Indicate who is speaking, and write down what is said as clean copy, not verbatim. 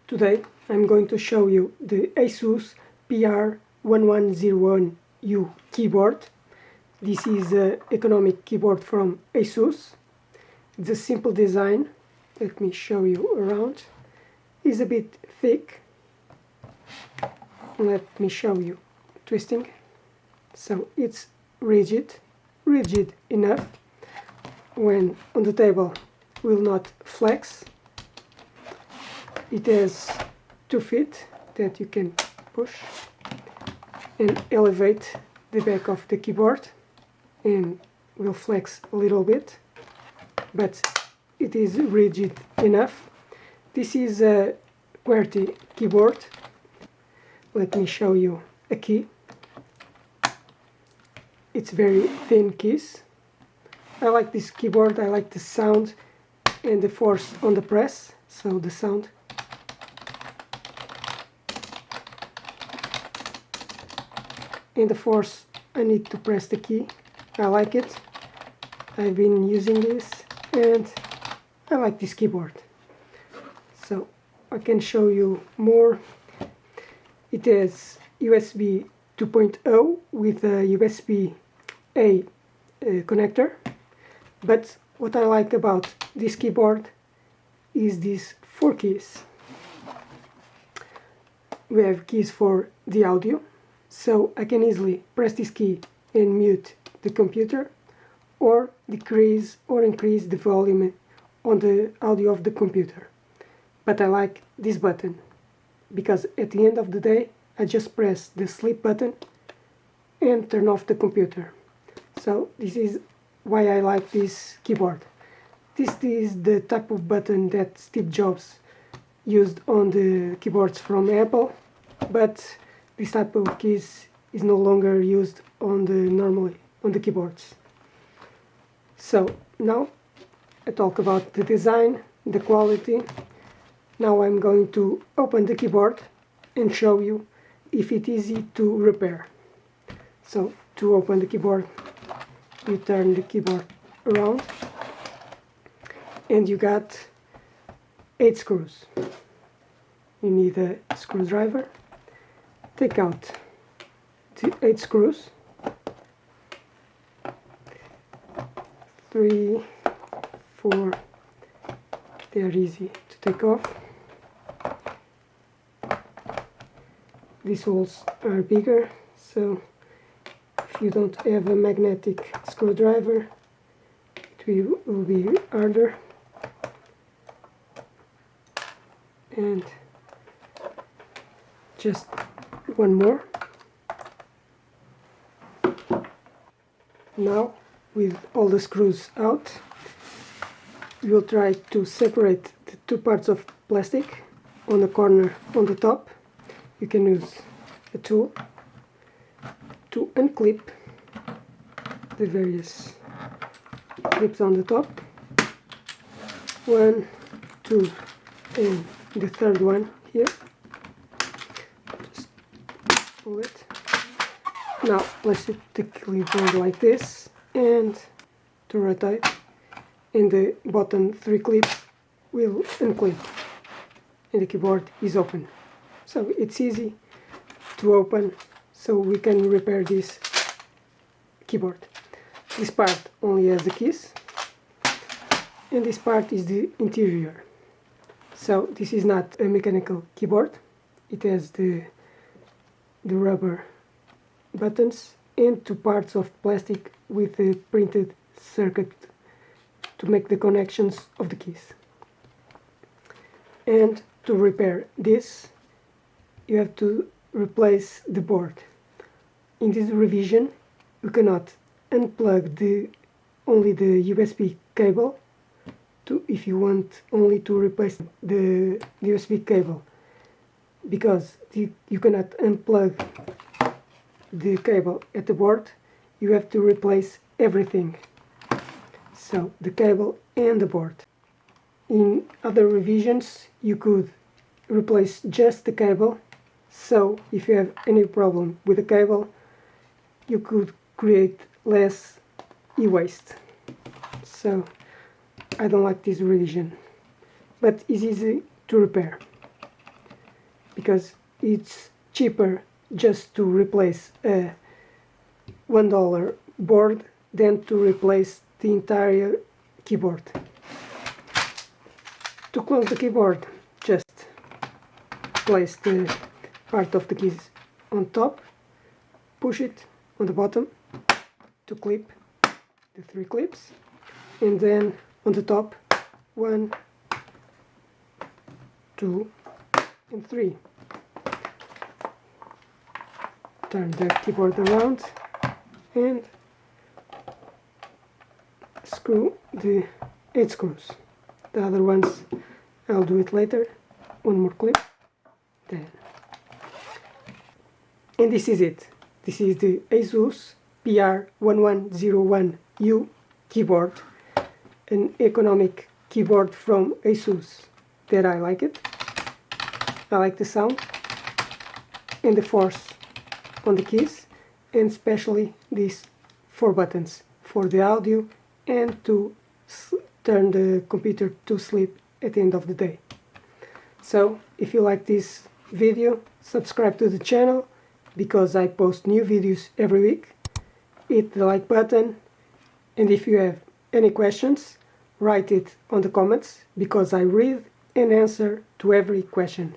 Speaker 1: Today I'm going to show you the ASUS PR1101U keyboard. This is an economic keyboard from ASUS. It's a simple design. Let me show you around. It's a bit thick. Let me show you twisting. So it's rigid enough when on the table will not flex. It has 2 feet that you can push and elevate the back of the keyboard and will flex a little bit, but it is rigid enough. This is a QWERTY keyboard. Let me show you a key. It's very thin keys. I like this keyboard. I like the sound and the force on the press. So the sound. And the force I need to press the key. I like it. I've been using this and I like this keyboard. So I can show you more. It has USB 2.0 with a USB-A connector. But what I like about this keyboard is these 4 keys. We have keys for the audio. So I can easily press this key and mute the computer, or decrease or increase the volume on the audio of the computer. But I like this button because at the end of the day I just press the sleep button and turn off the computer. So this is why I like this keyboard. This is the type of button that Steve Jobs used on the keyboards from Apple, but this type of keys is no longer used on the keyboards. So now I talk about the design, the quality. Now I'm going to open the keyboard and show you if it's easy to repair. So to open the keyboard, you turn the keyboard around and you got 8 screws. You need a screwdriver. Take out the 8 screws, 3, 4, they are easy to take off. These holes are bigger, so if you don't have a magnetic screwdriver, it will be harder. And just one more. Now, with all the screws out, we will try to separate the 2 parts of plastic on the corner on the top. You can use a tool to unclip the various clips on the top. 1, 2, and the third one here. Pull it. Now place it the keyboard like this and to rotate, and the bottom 3 clips will unclip and the keyboard is open. So it's easy to open, so we can repair this keyboard. This part only has the keys and this part is the interior. So this is not a mechanical keyboard. It has the rubber buttons and 2 parts of plastic with a printed circuit to make the connections of the keys. And to repair this, you have to replace the board. In this revision, you cannot unplug only the USB cable if you want only to replace the USB cable, because you cannot unplug the cable at the board. You have to replace everything, so the cable and the board. In other revisions you could replace just the cable, so if you have any problem with the cable you could create less e-waste. So I don't like this revision, but it's easy to repair. because it's cheaper just to replace a $1 board than to replace the entire keyboard. To close the keyboard, just place the part of the keys on top, push it on the bottom to clip the 3 clips, and then on the top 1, 2 and 3. Turn the keyboard around and screw the 8 screws. The other ones I'll do it later. One more clip, then. And this is it. This is the ASUS PR1101U Keyboard, an economic keyboard from ASUS that I like it. I like the sound and the force on the keys, and especially these 4 buttons for the audio and to turn the computer to sleep at the end of the day. So if you like this video, subscribe to the channel because I post new videos every week. Hit the like button, and if you have any questions, write it on the comments because I read and answer to every question.